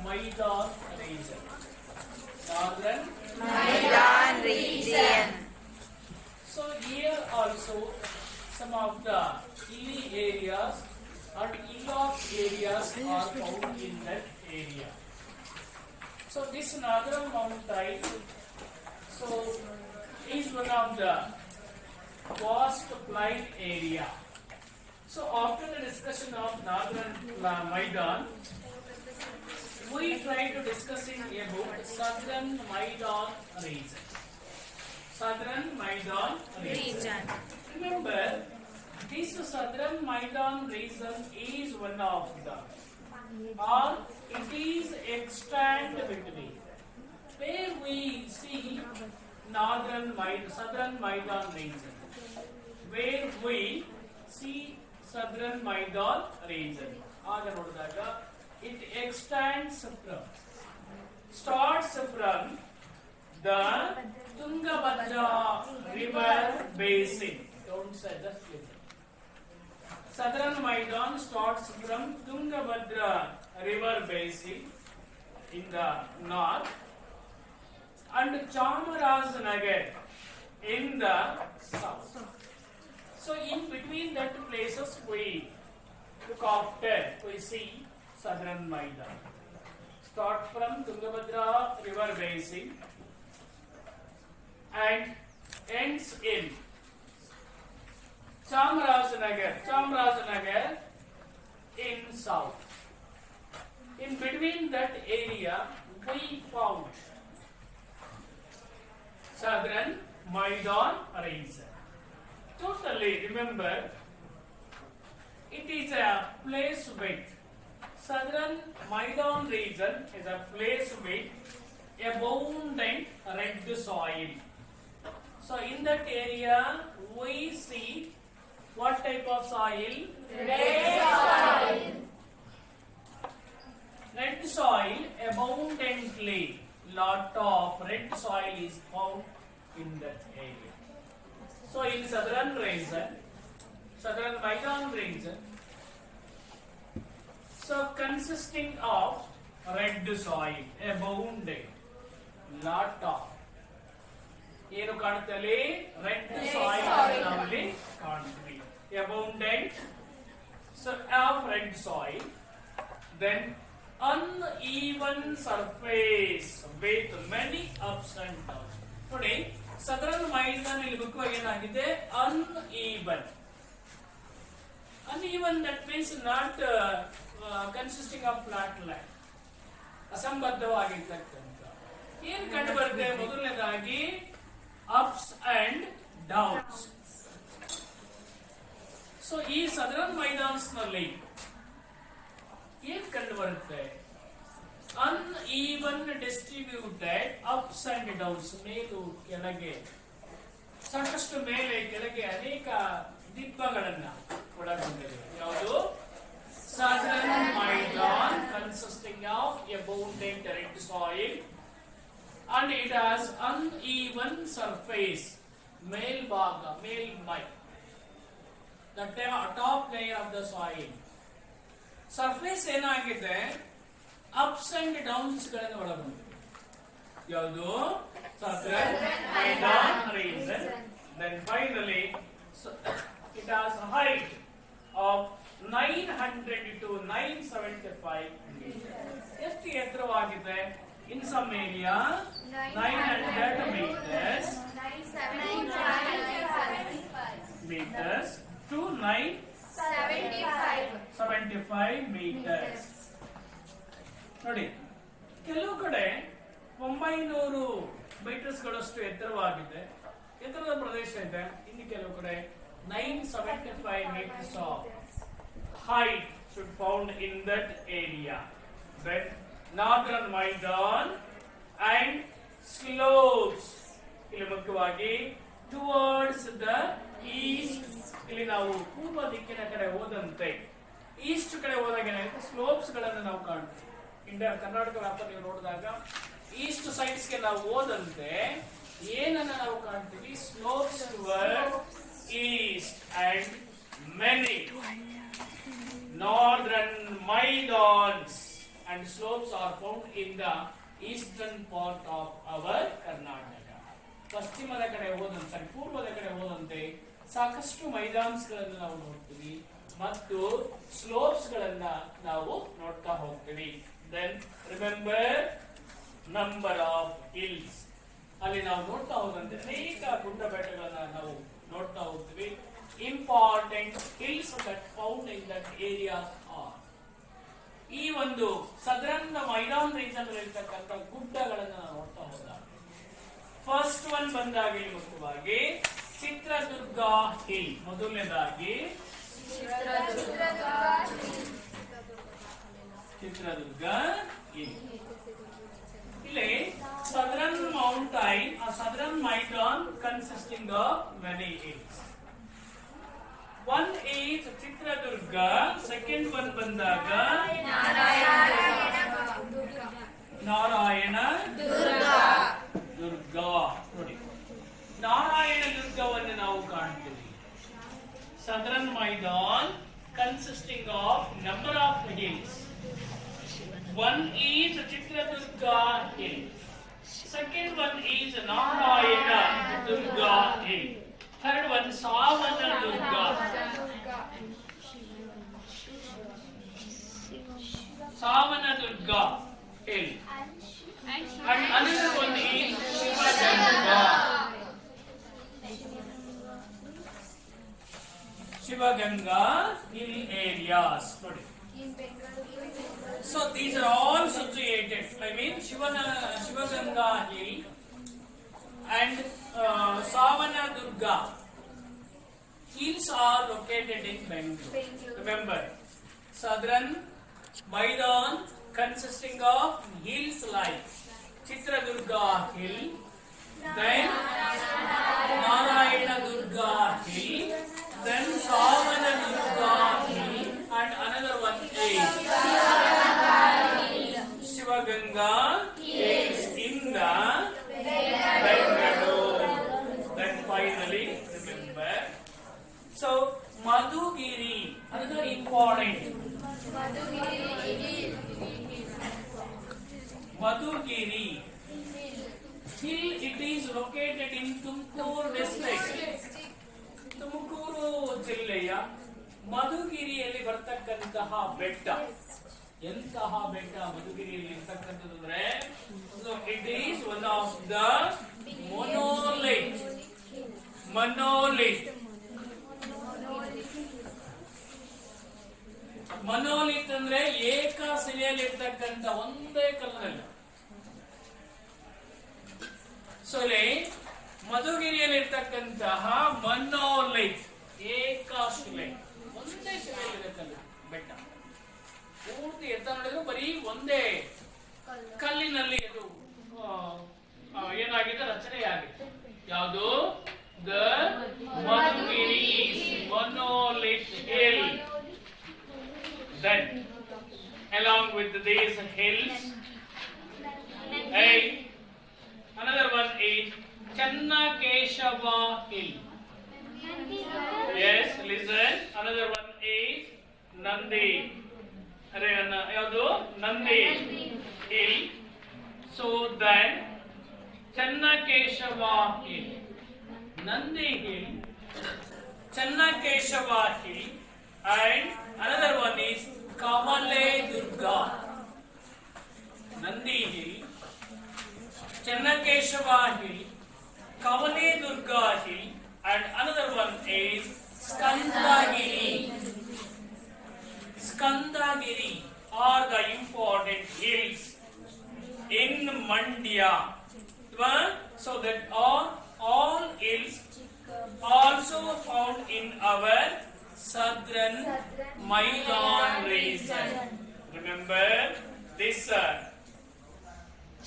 Maidan region. Northern Maidan region. So here also some of the hilly areas and hillock areas are found in that area. So this northern mountain is one of the vast plain area. So after the discussion of northern Maidan, we try to discussing about southern Maidan region. Southern Maidan region. Remember, this southern Maidan region is one of the, or it is extant between, where we see southern Maidan region, where we see southern Maidan region. It extends from, starts from the Tungabhadra river basin. Don't say that. Southern Maidan starts from Tungabhadra river basin in the north and Chamarajanagar in the south. So in between that places we look after, we see southern Maidan. Start from Tungabhadra river basin and ends in Chamarajanagar in south. In between that area we found southern Maidan region. Totally remember, it is a place with southern Maidan region is a place with abundant red soil. So in that area we see what type of soil? Red soil. Red soil abundantly. Lot of red soil is found in that area. So in southern region, southern Maidan region, so consisting of red soil, abundant, lot of. ಏನು ಕಾಣುತ್ತಲ್ಲಿ red soil ನಮ್ಮಲ್ಲಿ ಕಾಣುತ್ತೆ. Abundant so of red soil, then uneven surface with many ups and downs. ನೋಡಿ southern Maidan ಇಲ್ಲಿ ಮುಖ್ಯವಾಗಿ ಏನಾಗಿದೆ uneven. Uneven, that means not consisting of flat land. ಅಸಂಬದ್ಧವಾಗಿರ್ತಕ್ಕಂಥ. ಏನು ಕಂಡು ಬರುತ್ತೆ? ಮೊದಲನೇದಾಗಿ ups and downs. ಸೊ ಈ ಸದರನ್ ಮೈದಾನ್ಸ್ ನಲ್ಲಿ ಏನ್ ಕಂಡು ಬರುತ್ತೆ? uneven distributed ups and downs, ಮೇಲು ಕೆಳಗೆ, ಸಾಕಷ್ಟು ಮೇಲೆ ಕೆಳಗೆ ಅನೇಕ ದಿಬ್ಬಗಳನ್ನ ಒಳಗೊಂಡಿದೆ. ಯಾವುದು? Southern Maidan consisting of abundant red soil and it has uneven surface. ಮೇಲ್ಭಾಗ, ಮೇಲ್ಮೈ, the top layer of the soil. Surface ಏನಾಗಿದೆ? ಅಪ್ಸ್ ಅಂಡ್ ಡೌನ್ಸ್ ಗಳನ್ನು ಒಳಗೊಂಡಿದೆ. ಯಾವುದು? Southern Maidan region. Then finally it has a height of 900 to 975 meters. ಎಷ್ಟು ಎತ್ತರವಾಗಿದೆ? In some area 900 meters to 975 meters. ನೋಡಿ, ಕೆಲವು ಕಡೆ 900 ಮೀಟರ್ಸ್ ಗಳಷ್ಟು ಎತ್ತರವಾಗಿದೆ, ಎತ್ತರದ ಪ್ರದೇಶ ಇದೆ. ಇನ್ನು ಕೆಲವು ಕಡೆ 975 meters of height should found in that area. Then Northern Maidan and slopes ಇಲ್ಲಿ ಮುಖ್ಯವಾಗಿ towards the east. ಇಲ್ಲಿ ನಾವು ಪೂರ್ವ ದಿಕ್ಕಿನ ಕಡೆ ಹೋದಂತೆ ಈಸ್ಟ್ ಕಡೆ ಹೋದಾಗ ಏನಾಗುತ್ತೆ? ಸ್ಲೋಪ್ಸ್ ಗಳನ್ನು ನಾವು ಕಾಣ್ತೀವಿ. ಇಂಡಿಯಾ ಕರ್ನಾಟಕ ವ್ಯಾಪ್ತ ನೀವು ನೋಡಿದಾಗ ಈಸ್ಟ್ ಸೈಡ್ಸ್ ಗೆ ನಾವು ಹೋದಂತೆ ಏನನ್ನ ನಾವು ಕಾಣ್ತೀವಿ? Slopes toward East and many northern Maidans and slopes are found in the eastern part of our Karnataka. ಪಶ್ಚಿಮದ ಕಡೆ ಹೋದಂತೆ ಸಾರಿ ಪೂರ್ವದ ಕಡೆ ಹೋದಂತೆ ಸಾಕಷ್ಟು ಮೈದಾನ್ಸ್ಗಳನ್ನು ನಾವು ನೋಡ್ತೀವಿ ಮತ್ತು ಸ್ಲೋಪ್ಸ್ ಗಳನ್ನ ನಾವು ನೋಡ್ತಾ ಹೋಗ್ತೀವಿ. Then remember number of hills, ಅಲ್ಲಿ ನಾವು ನೋಡ್ತಾ ಹೋದಂತೆ ಅನೇಕ ಗುಡ್ಡ ಬೆಟ್ಟಗಳನ್ನ ನಾವು ನೋಡ್ತಾ ಹೋಗ್ತೀವಿ. Important hills that found in that areas are, ಈ ಒಂದು ಸದರನ್ ಮೈದಾನ್ ರೀಜನ್ ಇರ್ತಕ್ಕಂಥ ಗುಡ್ಡಗಳನ್ನ ನಾವು ನೋಡ್ತಾ ಹೋದಾಗ ಫಸ್ಟ್ ಒನ್ ಬಂದಾಗ ಇಲ್ಲಿ ಮುಖ್ಯವಾಗಿ ಚಿತ್ರದುರ್ಗ ಹಿಲ್. ಮೊದಲನೇದಾಗಿ ಚಿತ್ರದುರ್ಗ ಹಿಲ್. ಇಲ್ಲಿ southern mountain southern Maidan consisting of many hills. One is Chitradurga, second one ಬಂದಾಗ ನಾರಾಯಣ ದುರ್ಗ. ನೋಡಿ, ನಾರಾಯಣ ದುರ್ಗವನ್ನು ನಾವು ಕಾಣ್ತೀವಿ. Southern Maidan consisting of number of hills. One is Chitradurga hill, second one is Narayana Durga hill, third one Savana Durga, Savana Durga hill, and another one is Shivaganga. Shivaganga hill areas. So these are all situated. I mean Shivaganga hill and Savana Durga hills are located in Bangalore. Remember, Southern Maidan consisting of hills like Chitradurga hill, then Narayana Durga hill, then Savana Durga hill, and another one is Shivaganga hills in the Bangalore. Then finally, remember, so Madhugiri, another important. Madhugiri hill, it is located in Tumkur district. Tumkur ಜಿಲ್ಲೆಯ ಮಧುಗಿರಿಯಲ್ಲಿ ಬರ್ತಕ್ಕಂತಹ ಬೆಟ್ಟ. ಎಂತಹ ಬೆಟ್ಟ ಮಧುಗಿರಿಯಲ್ಲಿ ಇರ್ತಕ್ಕಂಥದ್ದು ಅಂದ್ರೆ, it is one of the monolith. Monolith ಅಂದ್ರೆ ಏಕ ಶಿಲೆಯಲ್ಲಿ ಇರ್ತಕ್ಕಂಥ ಒಂದೇ ಕಲ್ಲಿನಲ್ಲಿ. ಸೊ ಮಧುಗಿರಿಯಲ್ಲಿ ಇರ್ತಕ್ಕಂತಹ ಮೊನೋಲಿಥ್ ಏಕಶಿಲೆ, ಒಂದೇ ಶಿಲೆಯಲ್ಲಿ ಕಲ್ಲು ಬೆಟ್ಟ. ಪೂರ್ತಿ ಎತ್ತ ನೋಡಿದ್ರು ಬರೀ ಒಂದೇ ಕಲ್ಲಿನಲ್ಲಿ ಅದು ಏನಾಗಿದೆ, ರಚನೆಯಾಗಿದೆ. ಯಾವುದು? The Madhugiri monolith hill. Then along with these hills, another one is Channakeshava hill. Yes, listen. Another one is Nandi. Yadu Nandi hill. So then Channakeshava hill, Nandi hill, Channakeshava hill, and another one is Kavale Durga. Nandi hill, Channakeshava hill, Kavale Durga hill, and another one is Skandagiri. Skandagiri are the important hills in Mandya. So that all hills also found in our southern Maidan region. Remember this.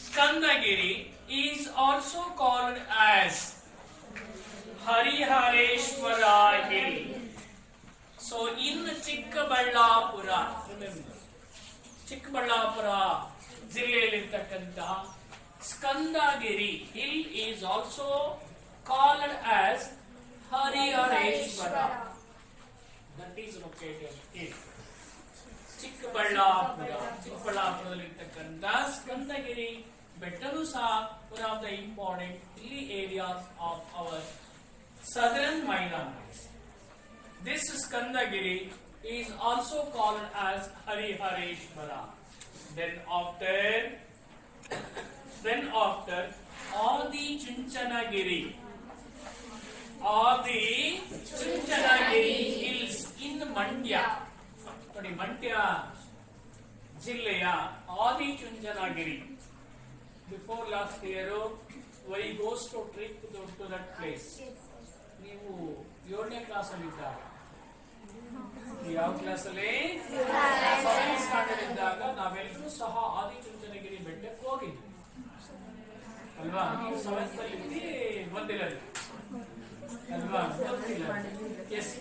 Skandagiri is also called as Harihareshwara hill. So in Chikkaballapura, remember, Chikkaballapura ಜಿಲ್ಲೆಯಲ್ಲಿರ್ತಕ್ಕಂತಹ Skandagiri hill is also called as Harihareshwara. That is located here. ಚಿಕ್ಕಬಳ್ಳಾಪುರದಲ್ಲಿರ್ತಕ್ಕಂಥ ಸ್ಕಂದಗಿರಿ ಬೆಟ್ಟನೂ ಸಹ one of the important hilly areas of our southern Maidan. This Skandagiri is also called as Harihareshwara. Then after Adi Chunchanagiri hills in Mandya. ನೋಡಿ ಮಂಡ್ಯ ಜಿಲ್ಲೆಯ Adi Chunchanagiri. Before last year, we goes to trip to that place. ನೀವು 7ನೇ class ಅಲ್ಲಿ ಇದ್ದಾಗ, ಯಾವ class ಅಲ್ಲಿ? 7th standard ಇದ್ದಾಗ ನಾವೆಲ್ಲರೂ ಸಹ ಆದಿ ಚುಂಚನಗಿರಿ ಬೆಟ್ಟಕ್ಕೆ ಹೋಗಿದ್ವಿ ಅಲ್ವಾ? ನೀವು 7th ಅಲ್ಲಿ ಬಂದಿಲ್ಲ ಅಲ್ವಾ? ಗೊತ್ತಿಲ್ಲ. ಎಸ್,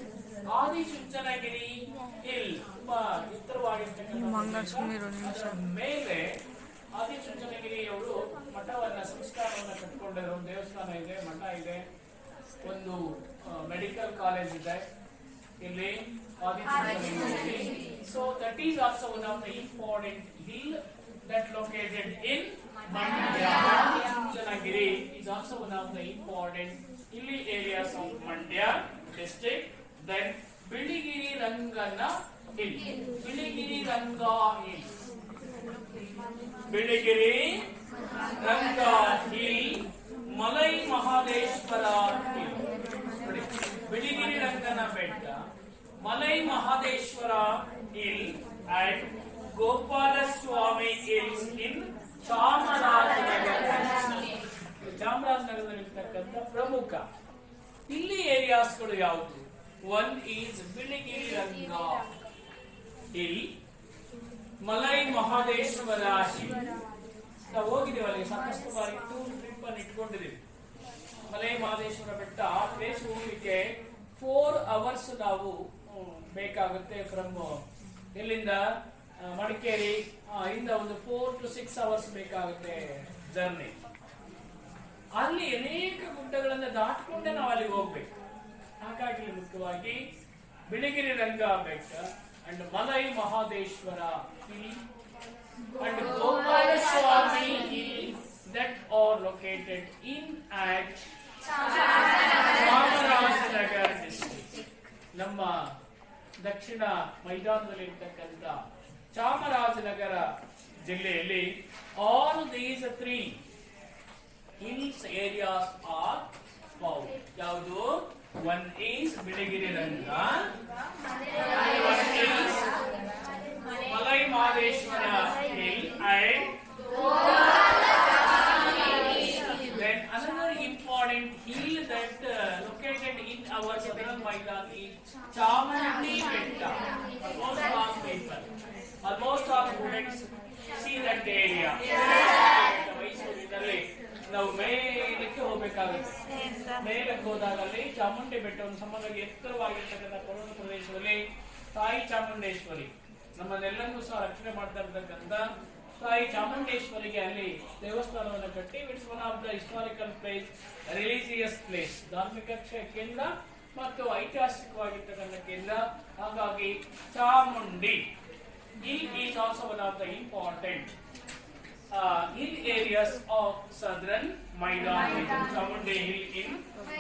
ಆದಿ ಚುಂಚನಗಿರಿ ಹಿಲ್ ತುಂಬಾ ಎತ್ತರವಾಗಿರ್ತಕ್ಕಂಥ ಮೇಲೆ ಆದಿ ಚುಂಚನಗಿರಿಯವರು ಮಠವನ್ನ ಸಂಸ್ಥಾನವನ್ನ ಕಟ್ಕೊಂಡಿರೋ ದೇವಸ್ಥಾನ ಇದೆ, ಮಠ ಇದೆ, ಒಂದು ಮೆಡಿಕಲ್ ಕಾಲೇಜ್ ಇದೆ ಇಲ್ಲಿ Adi Chunchanagiri. So that is also one of the important hill that located in Mandya. Chunchanagiri is also one of the important hilly areas of Mandya district. Then Biligiri Rangana hill. Biligiri Ranga hill. Biligiri Ranga hill. Malai Mahadeshwara hill. Biligiri Rangana betta, Malai Mahadeshwara hill and Gopalaswamy hills in ಚಾಮರಾಜನಗರದಲ್ಲಿರ್ತಕ್ಕಂಥ ಪ್ರಮುಖ ಇಲ್ಲಿ ಏರಿಯಾಸ್ಗಳು ಯಾವುದು? One is Biligiri Ranga hill, malai Mahadeshwara hill. ನಾವು ಹೋಗಿದ್ದೀವಲ್ಲಿ ಸಾಕಷ್ಟು ಬಾರಿ tour trip ಅನ್ನು ಇಟ್ಕೊಂಡಿದ್ದೀವಿ. ಮಲೈ ಮಹದೇಶ್ವರ ಬೆಟ್ಟ ಆ ಪ್ಲೇಸ್ ಹೋಗ್ಲಿಕ್ಕೆ 4 hours ನಾವು ಬೇಕಾಗುತ್ತೆ. ಫ್ರಮ್ ಎಲ್ಲಿಂದ? ಮಡಿಕೇರಿ ಇಂದ ಒಂದು 4 to 6 hours ಬೇಕಾಗುತ್ತೆ ಜರ್ನಿ. ಅಲ್ಲಿ ಅನೇಕ ಗುಡ್ಡಗಳನ್ನ ದಾಟ್ಕೊಂಡೆ ನಾವು ಅಲ್ಲಿಗೆ ಹೋಗ್ಬೇಕು. ಹಾಗಾಗಿ ಮುಖ್ಯವಾಗಿ ಬಿಳಿಗಿರಿ ರಂಗ ಬೆಟ್ಟ and malai Mahadeshwara hill and Gopalaswamy hill that are located in at Chamarajanagar district. ನಮ್ಮ ದಕ್ಷಿಣ ಮೈದಾನದಲ್ಲಿ ಇರ್ತಕ್ಕಂಥ ಚಾಮರಾಜನಗರ ಜಿಲ್ಲೆಯಲ್ಲಿ all these 3 hills areas are found. ಯಾವುದು? One is Biligiri Ranga, one is malai Mahadeshwara hill and then another important hill that located in our southern Maidan is Chamundi Betta. Almost all students see that area. ಮೈಸೂರಿನಲ್ಲಿ ನಾವು ಮೇಲಕ್ಕೆ ಹೋಗಬೇಕಾಗುತ್ತೆ. ಮೇಲಕ್ಕೆ ಹೋದಾಗಲ್ಲಿ ಚಾಮುಂಡಿ ಬೆಟ್ಟವನ್ನು ಸಾಮಾನ್ಯವಾಗಿ ಎತ್ತರವಾಗಿರ್ತಕ್ಕಂಥ ಪರ್ವತ ಪ್ರದೇಶದಲ್ಲಿ ತಾಯಿ ಚಾಮುಂಡೇಶ್ವರಿ ನಮ್ಮನ್ನೆಲ್ಲರೂ ಸಹ ರಕ್ಷಣೆ ಮಾಡ್ತಾ ಇರ್ತಕ್ಕಂಥ ತಾಯಿ ಚಾಮುಂಡೇಶ್ವರಿಗೆ ಅಲ್ಲಿ ದೇವಸ್ಥಾನವನ್ನು ಕಟ್ಟಿ it's one of the historical place, religious place, ಧಾರ್ಮಿಕ ಕೇಂದ್ರ ಮತ್ತು ಐತಿಹಾಸಿಕವಾಗಿರ್ತಕ್ಕಂಥ ಕೇಂದ್ರ. ಹಾಗಾಗಿ Chamundi hill is also one of the important hill areas of southern Maidan region. Chamundi hill in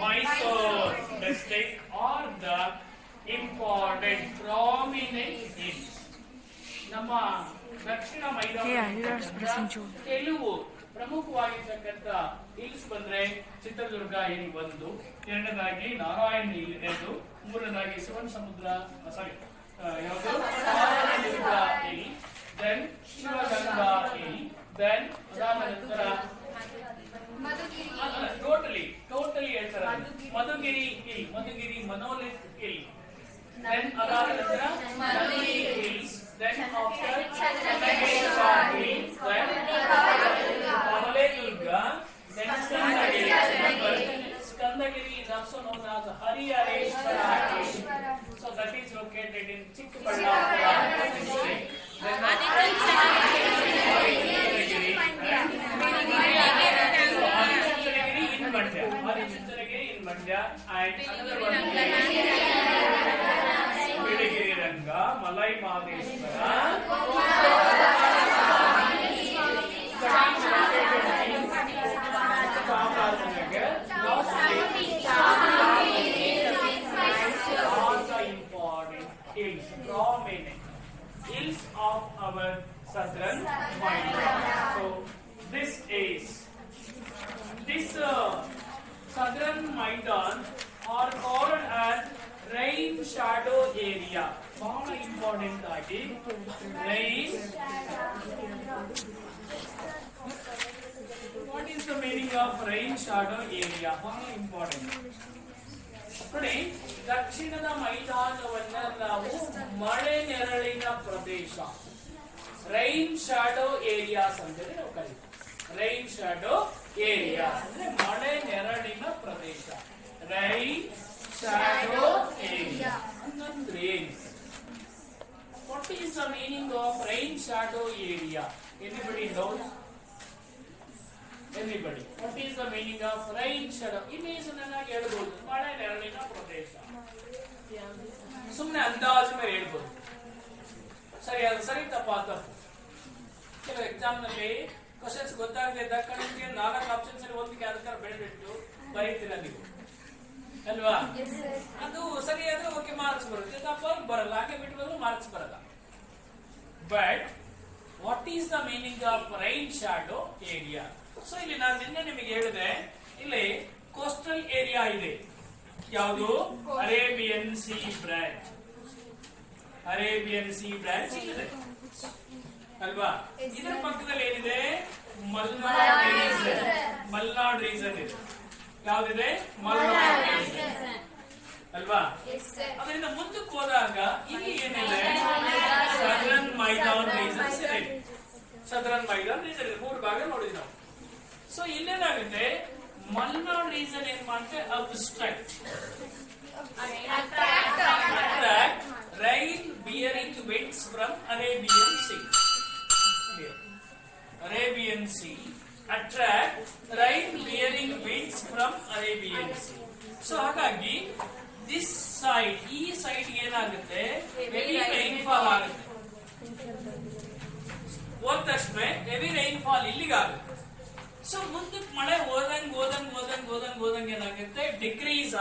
Mysore district are the important prominent hills. ನಮ್ಮ ದಕ್ಷಿಣ ಮೈದಾನ ಕೆಲವು ಪ್ರಮುಖವಾಗಿರ್ತಕ್ಕಂಥ hills ಬಂದ್ರೆ Chitradurga hill 1, ಎರಡನೇದಾಗಿ ನಾರಾಯಣ ಹಿಲ್ 2, ಮೂರನೇದಾಗಿ ಶಿವನ ಸಮುದ್ರ ಯಾವುದು Durga hill, then Shivaganga hill, then ಅದಾದ ನಂತರ totally ಹೇಳ್ತಾರೆ Madhugiri hill, Madhugiri monolith hill, then ಅದಾದ ನಂತರ Madhugiri hills, then after Channakeshwara hill, then Kamaledurga, then Skandagiri. Skandagiri is also known as Harihareshwara hill. So that is located in Chikkaballapura district. Then Harichunchanagiri in Mandya. Harichunchanagiri in Mandya and another one is Biligiri Ranga, Malai Mahadeshwara Maidan. So this is southern Maidan are called as rain shadow area. ಬಹಳ important ಆಗಿ rain. What is the meaning of rain shadow area? ಬಹಳ important. ನೋಡಿ, ದಕ್ಷಿಣದ ಮೈದಾನವನ್ನ ನಾವು ಮಳೆ ನೆರಳಿನ ಪ್ರದೇಶ rain shadow areas ಅಂತ ನಾವು ಕರೀತೀವಿ. ರೈನ್ ಶಾಡೋ ಏರಿಯಾಸ್ ಅಂದ್ರೆ ಮಳೆ ನೆರಳಿನ ಪ್ರದೇಶ. ರೈನ್ ಶಾಡೋ ಏರಿಯಾ ಅಂದ್ರೆ what is the meaning of rain shadow area? Anybody knows? Anybody? What is the meaning of rain shadow? Image ನನಗೆ ಹೇಳ್ಬೋದು, ಮಳೆ ನೆರಳಿನ ಪ್ರದೇಶ. ಸುಮ್ಮನೆ ಅಂದಾಜು ಮೇಲೆ ಹೇಳ್ಬೋದು. ಸರಿ, ಅದು ಸರಿ ತಪ್ಪಾ ತಪ್ಪು. ಕೆಲವು ಎಕ್ಸಾಮ್ ನಲ್ಲಿ ಕ್ವಶನ್ಸ್ ಗೊತ್ತಾಗದೆ ಇದ್ದ ಕಡೆಗೆ 4 ಆಪ್ಷನ್ಸ್ ಅಲ್ಲಿ ಒಂದಕ್ಕೆ ಅದಕ್ಕೆ ಬೆಳೆಬಿಟ್ಟು ಬರೀತೀರ ನೀವು ಅಲ್ವಾ? ಅದು ಸರಿಯಾದ್ರೆ ಓಕೆ ಮಾರ್ಕ್ಸ್ ಬರುತ್ತೆ, ತಪ್ಪ ಬರಲ್ಲ, ಹಾಗೆ ಬಿಟ್ಟು ಬಂದ್ರೆ ಮಾರ್ಕ್ಸ್ ಬರಲ್ಲ. But what is the meaning of rain shadow area? So ಇಲ್ಲಿ ನಾನು ನಿನ್ನೆ ನಿಮಗೆ ಹೇಳಿದೆ, ಇಲ್ಲಿ ಕೋಸ್ಟಲ್ ಏರಿಯಾ ಇದೆ. ಯಾವುದು? Arabian sea branch. Arabian sea branch ಇದೆ ಅಲ್ವಾ? ಇದರ ಪಕ್ಕದಲ್ಲಿ ಏನಿದೆ? ಮಲ್ನಾಡ್ ರೀಜನ್ ಇದೆ. ಯಾವ್ದಿದೆ? ಮಲ್ನಾಡ್ ರೀಜನ್ ಅಲ್ವಾ? ಅದರಿಂದ ಮುಂದಕ್ಕೆ ಹೋದಾಗ ಇಲ್ಲಿ ಏನಿದೆ? ಸದರನ್ ಮೈದಾನ್ ರೀಜನ್ಸ್ ಇದೆ. ಸದರನ್ ಮೈದಾನ್ ರೀಜನ್ ಇದೆ. 3 ಭಾಗ ನೋಡಿದ್ವಿ ನಾವು. ಸೊ ಇಲ್ಲೇನಾಗುತ್ತೆ? ಮಲ್ನಾಡ್ ರೀಜನ್ ಏನ್ ಮಾಡುತ್ತೆ? Abstract rain bearing winds from Arabian Sea. Arabian Sea attract rain bearing winds from Arabian Sea. So ಹಾಗಾಗಿ this side, ಈ ಸೈಡ್ ಏನಾಗುತ್ತೆ? ಹೆವಿ ರೈನ್ಫಾಲ್ ಆಗುತ್ತೆ. ಹೋದ ತಕ್ಷಣ ಹೆವಿ ರೈನ್ಫಾಲ್ ಇಲ್ಲಿಗಾಗುತ್ತೆ. ಸೊ ಮುಂದಕ್ಕೆ ಮಳೆ ಹೋದಂಗ್ ಏನಾಗುತ್ತೆ? ಡಿಕ್ರೀಸ್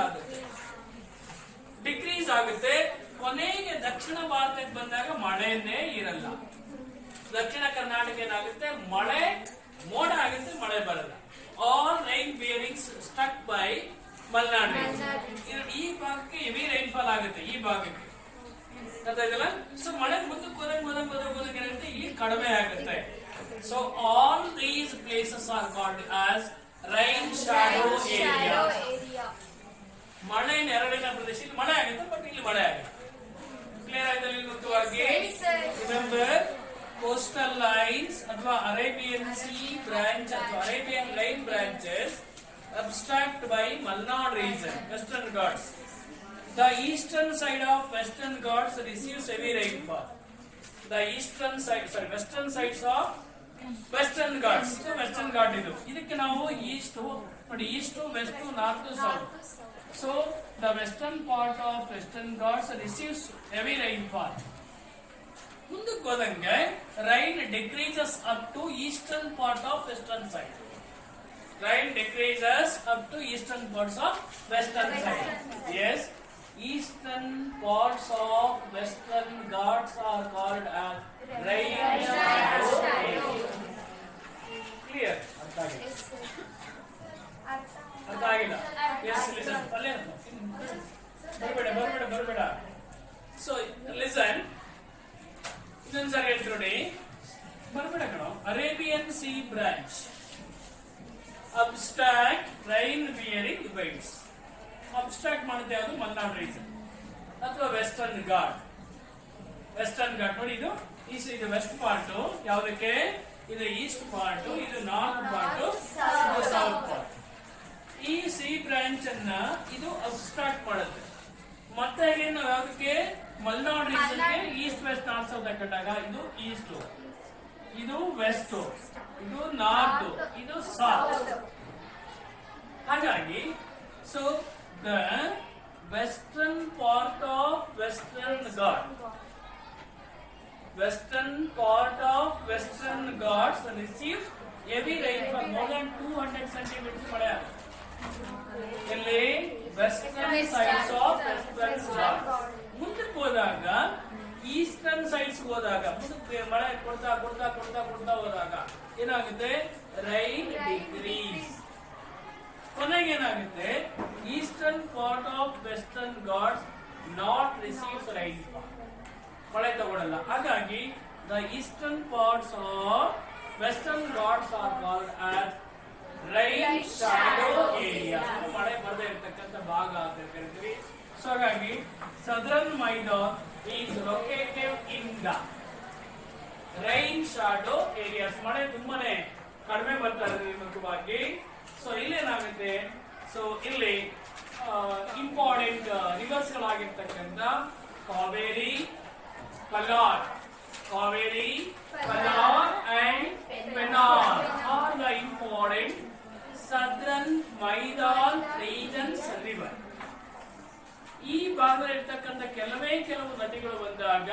ಆಗುತ್ತೆ. ಕೊನೆಗೆ ದಕ್ಷಿಣ ಭಾರತಕ್ಕೆ ಬಂದಾಗ ಮಳೆನೇ ಇರಲ್ಲ. ದಕ್ಷಿಣ ಕರ್ನಾಟಕ ಏನಾಗುತ್ತೆ? ಮಳೆ ಮೋಡ ಆಗುತ್ತೆ, ಮಳೆ ಬರಲ್ಲ. All rain bearings stuck by Malnad region. ಈ ಭಾಗಕ್ಕೆ ಹೆವಿ ರೈನ್ಫಾಲ್ ಆಗುತ್ತೆ, ಈ ಭಾಗಕ್ಕೆ ಗೊತ್ತಾಗಲ್ಲ. ಸೊ ಮಳೆ ಮುಂದಕ್ಕೆ ಹೋದಂಗ್ ಏನಾಗುತ್ತೆ? ಇಲ್ಲಿ ಕಡಿಮೆ ಆಗುತ್ತೆ. So all these places R called as rain shadow area. ಮಳೆ ನೆರಳಿನ ಪ್ರದೇಶ. ಇಲ್ಲಿ ಮಳೆ ಆಗುತ್ತೆ, ಬಟ್ ಇಲ್ಲಿ ಮಳೆ ಆಗುತ್ತೆ. ಕ್ಲಿಯರ್ ಆಯ್ತಾ ನಿಮಗೆ? ರಿಮೆಂಬರ್, ಕೋಸ್ಟಲ್ ಲೈನ್ಸ್ ಅಥವಾ ಅರೇಬಿಯನ್ ಸಿ ಬ್ರಾಂಚ್ ಅಥವಾ Arabian line branches abstract by Malnad region, Western Ghats. The eastern side of Western Ghats receives heavy rainfall. The eastern side, western sides of Western Ghats. So Western Ghat idu. ಇದಕ್ಕೆ ನಾವು east, ನೋಡಿ, east, west, north, south. So the western part of Western Ghats receives heavy rainfall. ಮುಂದಕ್ಕೆ ಹೋದಂಗೆ rain decreases up to eastern part of western side. Rain decreases up to eastern parts of western side. Yes, eastern parts of Western Ghats are called as rain shadow area. Clear? ಅರ್ಥ ಆಗಿಲ್ಲ? Yes, listen. ಬರಬೇಡ. So listen. ಇದೊಂದು ಸರಿ ಹೇಳ್ತೀನಿ ನೋಡಿ. ಬರಬೇಡ ಕಣೋ. Arabian sea branch obstruct rain bearing winds. Obstruct ಮಾಡುತ್ತೆ ಯಾವುದು? ಮಲ್ನಾಡ್ ರೀಜನ್ ಅಥವಾ ವೆಸ್ಟರ್ನ್ ಘಾಟ್. ನೋಡಿ, ಇದು ವೆಸ್ಟ್ ಪಾರ್ಟ್. ಯಾವುದಕ್ಕೆ? ಇದು ಈಸ್ಟ್ ಪಾರ್ಟ್, ಇದು ನಾರ್ತ್ ಪಾರ್ಟ್, ಇದು ಸೌತ್ ಪಾರ್ಟ್. ಈ ಸಿ ಬ್ರಾಂಚ್ ಅನ್ನ ಇದು ಅಬ್ಸ್ಟ್ರಾಕ್ಟ್ ಮಾಡುತ್ತೆ. ಮತ್ತೆ ನಾವು ಯಾವುದಕ್ಕೆ? ಮಲ್ನಾಡ್ ರೀಜನ್ಗೆ ಈಸ್ಟ್ ವೆಸ್ಟ್ ನಾರ್ತ್ ಸೌತ್ ಹಾಕೊಂಡಾಗ ಇದು ಈಸ್ಟ್, ಇದು ವೆಸ್ಟ್, ಇದು ನಾರ್ತ್, ಇದು ಸೌತ್. ಹಾಗಾಗಿ so the western part of Western Ghats receive heavy rainfall. More than 200 centimeters ಮಳೆ ಆಗುತ್ತೆ. ಇಲ್ಲಿ western sides of Western Ghats. ಮುಂದಕ್ಕೆ ಹೋದಾಗ ಈಸ್ಟರ್ನ್ ಸೈಡ್ಸ್ ಹೋದಾಗ ಮುಂದಕ್ಕೆ ಮಳೆ ಕೊಡ್ತಾ ಕೊಡ್ತಾ ಕೊಡ್ತಾ ಕೊಡ್ತಾ ಹೋದಾಗ ಏನಾಗುತ್ತೆ, ರೈನ್ ಡಿಕ್ರೀಸ್. ಕೊನೆಗೆ ಏನಾಗುತ್ತೆ, eastern part of Western Ghats not receives rain fall, ಮಳೆ ತಗೊಳ್ಳಲ್ಲ. ಹಾಗಾಗಿ the eastern parts of Western Ghats are called as rain shadow area, ಮಳೆ ಬರದೇ ಇರತಕ್ಕಂತ ಭಾಗ ಅಂತ ಕರಿತೀವಿ. ಸೊ ಹಾಗಾಗಿ southern Maidan is located in the rain shadow areas. ಮಳೆ ತುಂಬಾನೇ ಕಡಿಮೆ ಬರ್ತಾ ಇದೆ ಮುಖ್ಯವಾಗಿ. ಸೊ ಇಲ್ಲೇನಾಗುತ್ತೆ, ಸೊ ಇಲ್ಲಿ ಇಂಪಾರ್ಟೆಂಟ್ ರಿವರ್ಸ್ ಗಳಾಗಿರ್ತಕ್ಕಂಥ Kaveri, Palar, Kaveri, Palar and Penar are the important southern Maidan regions river. ಈ ಭಾಗದಲ್ಲಿ ಇರ್ತಕ್ಕಂಥ ಕೆಲವು ನದಿಗಳು ಬಂದಾಗ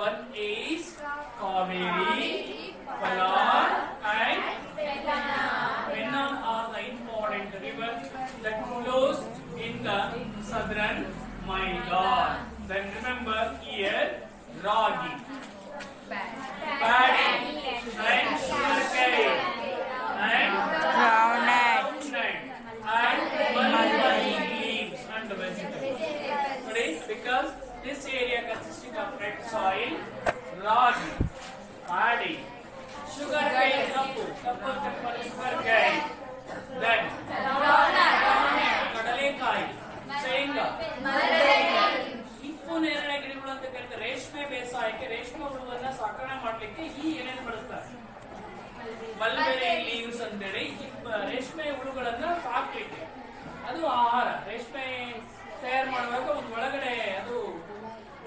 one is Kaveri, Palar and Penar are the important river that flows in the southern Maidan. Then remember here ragi, paddy and sugarcane and groundnut and mulberry leaves and vegetables. Ready? Because this area consisting of red soil, ragi, paddy, sugarcane, kappu sugarcane, then ಕಡಲೆಕಾಯಿ, ಶೇಂಗಾ, ಹಿಪ್ಪು ನೇರಳೆ ಗಿಡಗಳು ಅಂತ ಕರೀತಾರೆ. ರೇಷ್ಮೆ ಬೇಸಾಯಕ್ಕೆ, ರೇಷ್ಮೆ ಹುಳುವನ್ನ ಸಾಕಣೆ ಮಾಡ್ಲಿಕ್ಕೆ ಈ ಎಲೆಯನ್ನು ಬಳಸ್ತಾರೆ. ಮಲ್ಬೆರಿ ಲೀವ್ಸ್ ಅಂತೇಳಿ ರೇಷ್ಮೆ ಹುಳುಗಳನ್ನ ಸಾಕ್ಲಿಕ್ಕೆ, ಅದು ಆಹಾರ. ರೇಷ್ಮೆ ತಯಾರು ಮಾಡುವಾಗ ಒಂದು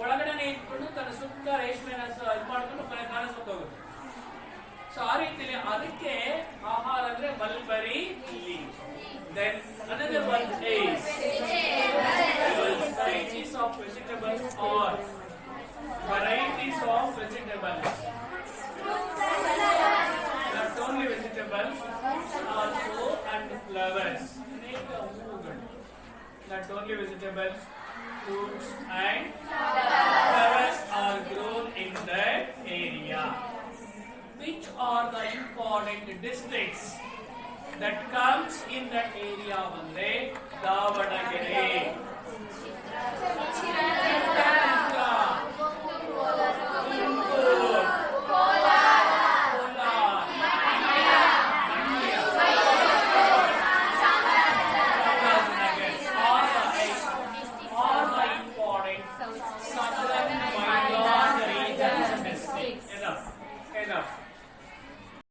ಒಳಗಡೆನೆ ಇಟ್ಕೊಂಡು ತನ್ನ ಸುತ್ತ ರೇಷ್ಮೆನ ಇದು ಮಾಡ್ಕೊಂಡು ಕಾಣಿಸುತ್ತೋಗುತ್ತೆ. ಸೊ ಆ ರೀತಿಯಲ್ಲಿ ಅದಕ್ಕೆ ಆಹಾರ ಅಂದ್ರೆ mulberry leaves. Then another one is varieties of vegetables or varieties of vegetables. Not only vegetables, also and flowers. Not only vegetables, fruits and flowers are grown in that area. Which are the important districts that comes in that area? Vandre Davanagere,